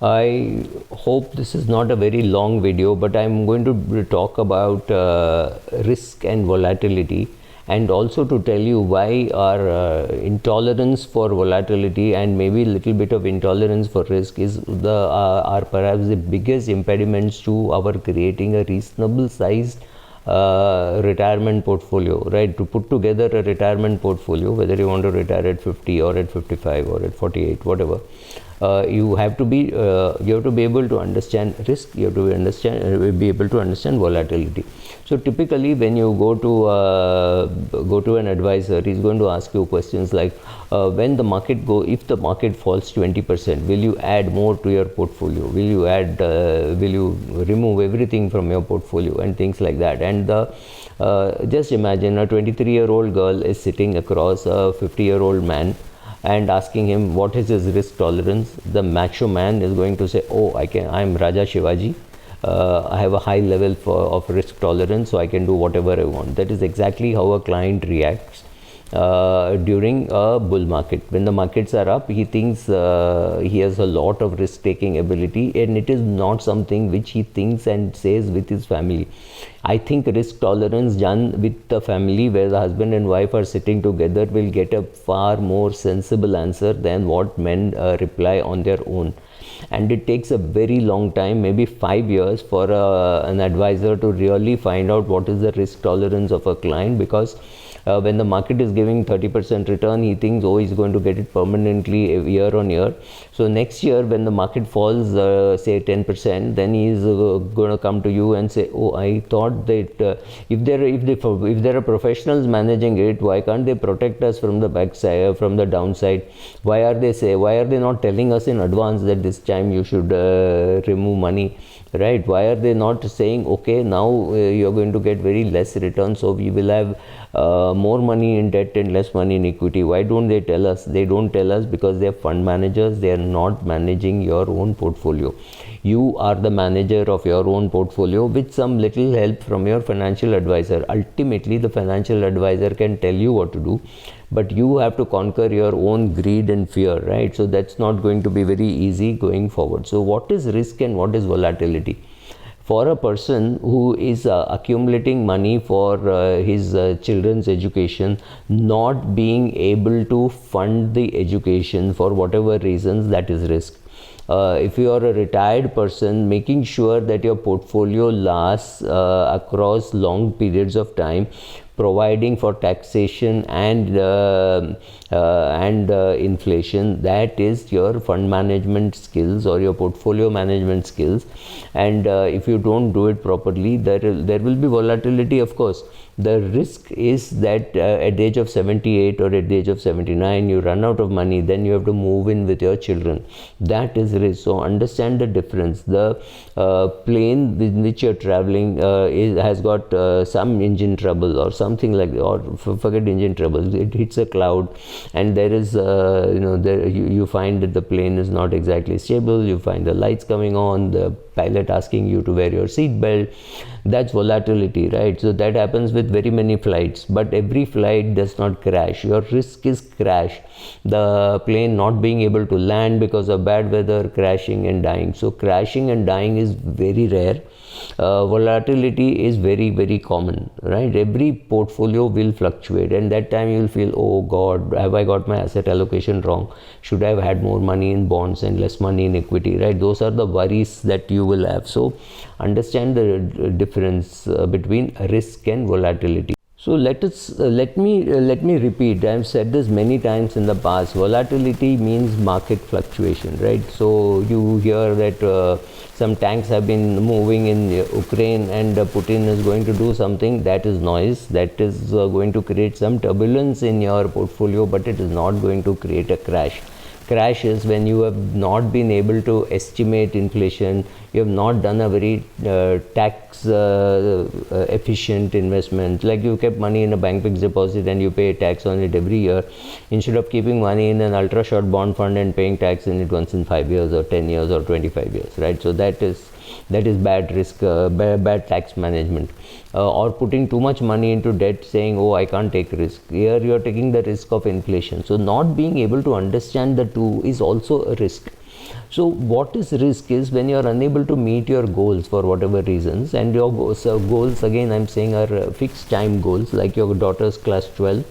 I hope this is not a very long video, but I'm going to talk about risk and volatility, and also to tell you why our intolerance for volatility and maybe a little bit of intolerance for risk is are perhaps the biggest impediments to our creating a reasonable sized retirement portfolio, right? To put together a retirement portfolio, whether you want to retire at 50 or at 55 or at 48, whatever, you have to be able to understand risk. You have to be able to understand volatility. So typically, when you go to an advisor, he's going to ask you questions like, when the market if the market falls 20%, will you add more to your portfolio? Will you remove everything from your portfolio and things like that? And just imagine a 23-year-old girl is sitting across a 50-year-old man and asking him what is his risk tolerance. The macho man is going to say, oh, I'm Raja Shivaji. I have a high level of risk tolerance, so I can do whatever I want. That is exactly how a client reacts during a bull market. When the markets are up, he thinks he has a lot of risk taking ability, and it is not something which he thinks and says with his family. I think risk tolerance done with the family, where the husband and wife are sitting together, will get a far more sensible answer than what men reply on their own. And it takes a very long time, maybe 5 years, for an advisor to really find out what is the risk tolerance of a client, because when the market is giving 30% return, he thinks, oh, he's going to get it permanently year on year. So next year, when the market falls, say 10%, then he is going to come to you and say, oh, I thought that if there are professionals managing it, why can't they protect us from the backside, from the downside? Why are they not telling us in advance that this time you should remove money? Right? Why are they not saying, okay, now you're going to get very less return, so we will have more money in debt and less money in equity? Why don't they tell us? They don't tell us because they are fund managers. They are not managing your own portfolio. You are the manager of your own portfolio with some little help from your financial advisor. Ultimately, the financial advisor can tell you what to do, but you have to conquer your own greed and fear, right? So that's not going to be very easy going forward. So what is risk and what is volatility? For a person who is accumulating money for his children's education, not being able to fund the education for whatever reasons, that is risk. If you are a retired person, making sure that your portfolio lasts across long periods of time, providing for taxation and inflation, that is your fund management skills or your portfolio management skills. And if you don't do it properly, there will be volatility, of course. The risk is that at the age of 78 or at the age of 79, you run out of money, then you have to move in with your children. That is risk. So understand the difference. The plane with which you're traveling has got some engine trouble or something like that, or forget engine trouble. It hits a cloud, and there is you find that the plane is not exactly stable. You find the lights coming on, the pilot asking you to wear your seat belt. That's volatility, right? So that happens with very many flights, but every flight does not crash. Your risk is crash, the plane not being able to land because of bad weather, crashing and dying. So crashing and dying is very rare. Volatility is very, very common, right? Every portfolio will fluctuate, and that time you will feel, oh God, have I got my asset allocation wrong? Should I have had more money in bonds and less money in equity, right? Those are the worries that you will have. So understand the difference between risk and volatility. So let me repeat. I have said this many times in the past. Volatility means market fluctuation, right? So you hear that some tanks have been moving in Ukraine and Putin is going to do something. That is noise. That is going to create some turbulence in your portfolio, but it is not going to create a crash. Crash is when you have not been able to estimate inflation, you have not done a very tax efficient investment, like you kept money in a bank fixed deposit and you pay tax on it every year, instead of keeping money in an ultra short bond fund and paying tax in it once in 5 years or 10 years or 25 years, right? So that is bad risk, bad tax management. Or putting too much money into debt, saying, oh, I can't take risk. Here you are taking the risk of inflation. So not being able to understand the two is also a risk. So what is risk is when you are unable to meet your goals for whatever reasons, and your goals again I'm saying are fixed time goals, like your daughter's class 12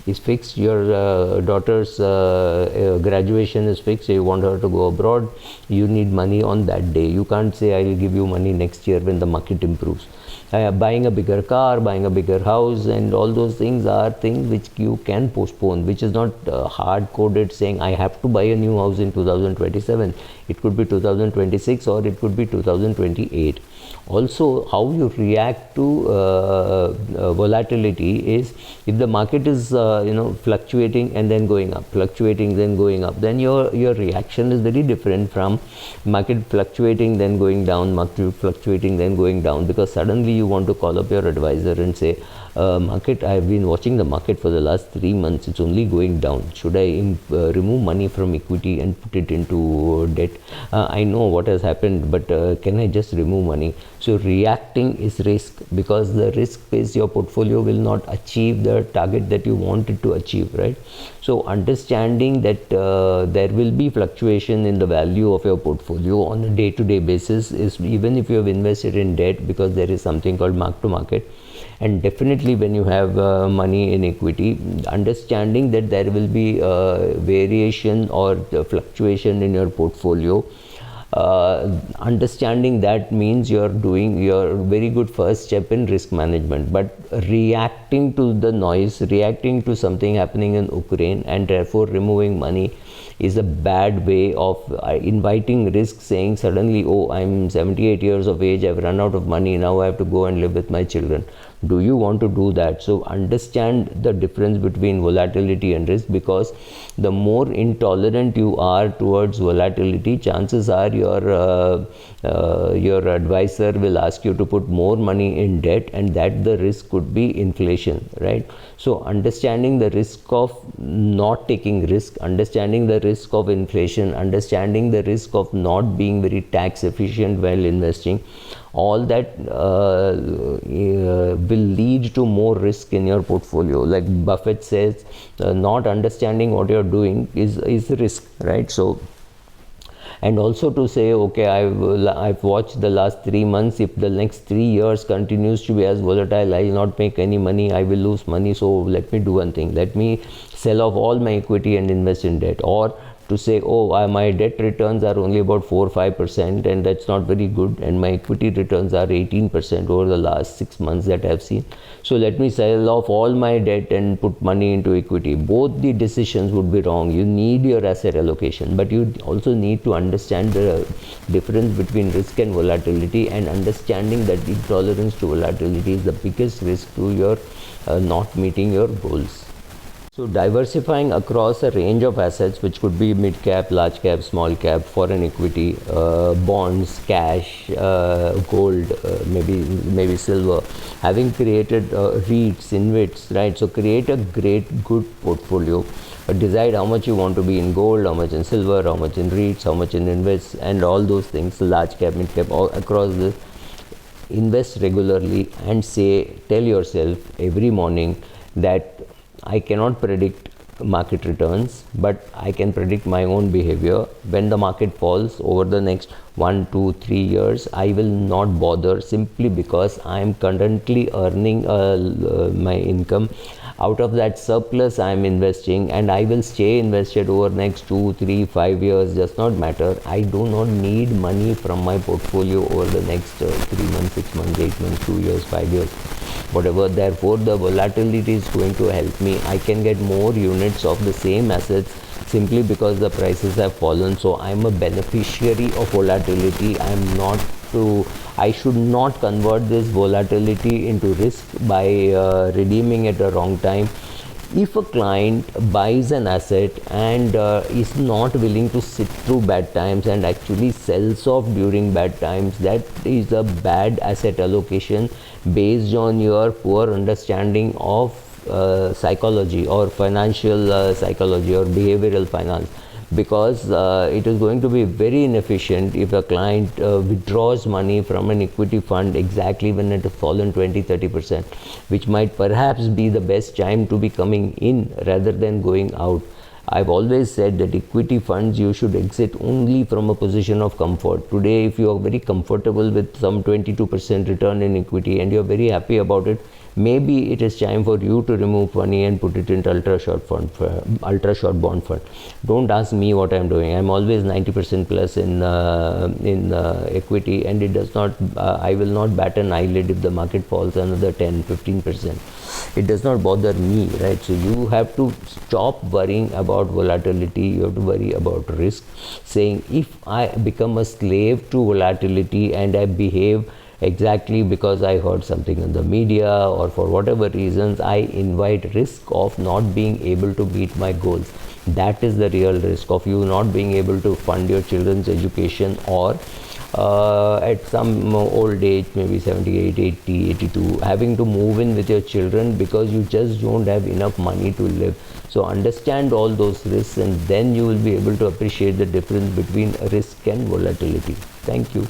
is fixed, your daughter's graduation is fixed, you want her to go abroad, you need money on that day. You can't say I will give you money next year when the market improves. Buying a bigger car, buying a bigger house, and all those things are things which you can postpone, which is not hard coded saying I have to buy a new house in 2027. It could be 2026 or it could be 2028. Also, how you react to volatility is, if the market is fluctuating and then going up, fluctuating then going up, then your reaction is very different from market fluctuating then going down, market fluctuating then going down, because suddenly you want to call up your advisor and say, market, I have been watching the market for the last 3 months, it's only going down. Should I remove money from equity and put it into debt? I know what has happened, but can I just remove money? So reacting is risk, because the risk is your portfolio will not achieve the target that you want it to achieve, right? So understanding that there will be fluctuation in the value of your portfolio on a day-to-day basis is, even if you have invested in debt, because there is something called mark to market. And definitely when you have money in equity, understanding that there will be variation or fluctuation in your portfolio, understanding that means you're doing your very good first step in risk management. But reacting to the noise, reacting to something happening in Ukraine and therefore removing money is a bad way of inviting risk, saying suddenly, oh, I'm 78 years of age, I've run out of money, now I have to go and live with my children. Do you want to do that? So understand the difference between volatility and risk, because the more intolerant you are towards volatility, chances are your advisor will ask you to put more money in debt, and that the risk could be inflation, right? So understanding the risk of not taking risk, understanding the risk of inflation, understanding the risk of not being very tax efficient while investing, all that will lead to more risk in your portfolio. Like Buffett says, not understanding what you're doing is risk, right? So, and also to say, okay, I've watched the last 3 months, if the next 3 years continues to be as volatile, I will not make any money, I will lose money, so let me do one thing, let me sell off all my equity and invest in debt. Or to say, oh, my debt returns are only about 4 or 5%, and that's not very good, and my equity returns are 18% over the last 6 months that I've seen, so let me sell off all my debt and put money into equity. Both the decisions would be wrong. You need your asset allocation, but you also need to understand the difference between risk and volatility, and understanding that intolerance to volatility is the biggest risk to your not meeting your goals. So diversifying across a range of assets, which could be mid cap, large cap, small cap, foreign equity, bonds, cash, gold, maybe silver, having created REITs, InvITs, right? So create a good portfolio. Decide how much you want to be in gold, how much in silver, how much in REITs, how much in InvITs, and all those things, large cap, mid cap, all across this. Invest regularly and tell yourself every morning that I cannot predict market returns, but I can predict my own behavior. When the market falls over the next 1, 2, 3 years, I will not bother, simply because I am currently earning my income. Out of that surplus I am investing, and I will stay invested over next 2, 3, 5 years, does not matter. I do not need money from my portfolio over the next 3 months, 6 months, 8 months, 2 years, 5 years, whatever. Therefore the volatility is going to help me. I can get more units of the same assets simply because the prices have fallen. So I am a beneficiary of volatility. I should not convert this volatility into risk by redeeming at the wrong time. If a client buys an asset and is not willing to sit through bad times and actually sells off during bad times, that is a bad asset allocation based on your poor understanding of psychology or financial psychology or behavioral finance. Because it is going to be very inefficient if a client withdraws money from an equity fund exactly when it has fallen 20-30%, which might perhaps be the best time to be coming in rather than going out. I've always said that equity funds, you should exit only from a position of comfort. Today, if you are very comfortable with some 22% return in equity and you're very happy about it, maybe it is time for you to remove money and put it into ultra short bond fund. Don't ask me what I'm doing. I'm always 90% plus in equity, and it does not. I will not bat an eyelid if the market falls another 10-15%. It does not bother me, right? So you have to stop worrying about volatility. You have to worry about risk, saying if I become a slave to volatility and I behave exactly because I heard something in the media or for whatever reasons, I invite risk of not being able to meet my goals. That is the real risk of you not being able to fund your children's education, or at some old age, maybe 78, 80, 82, having to move in with your children because you just don't have enough money to live. So understand all those risks, and then you will be able to appreciate the difference between risk and volatility. Thank you.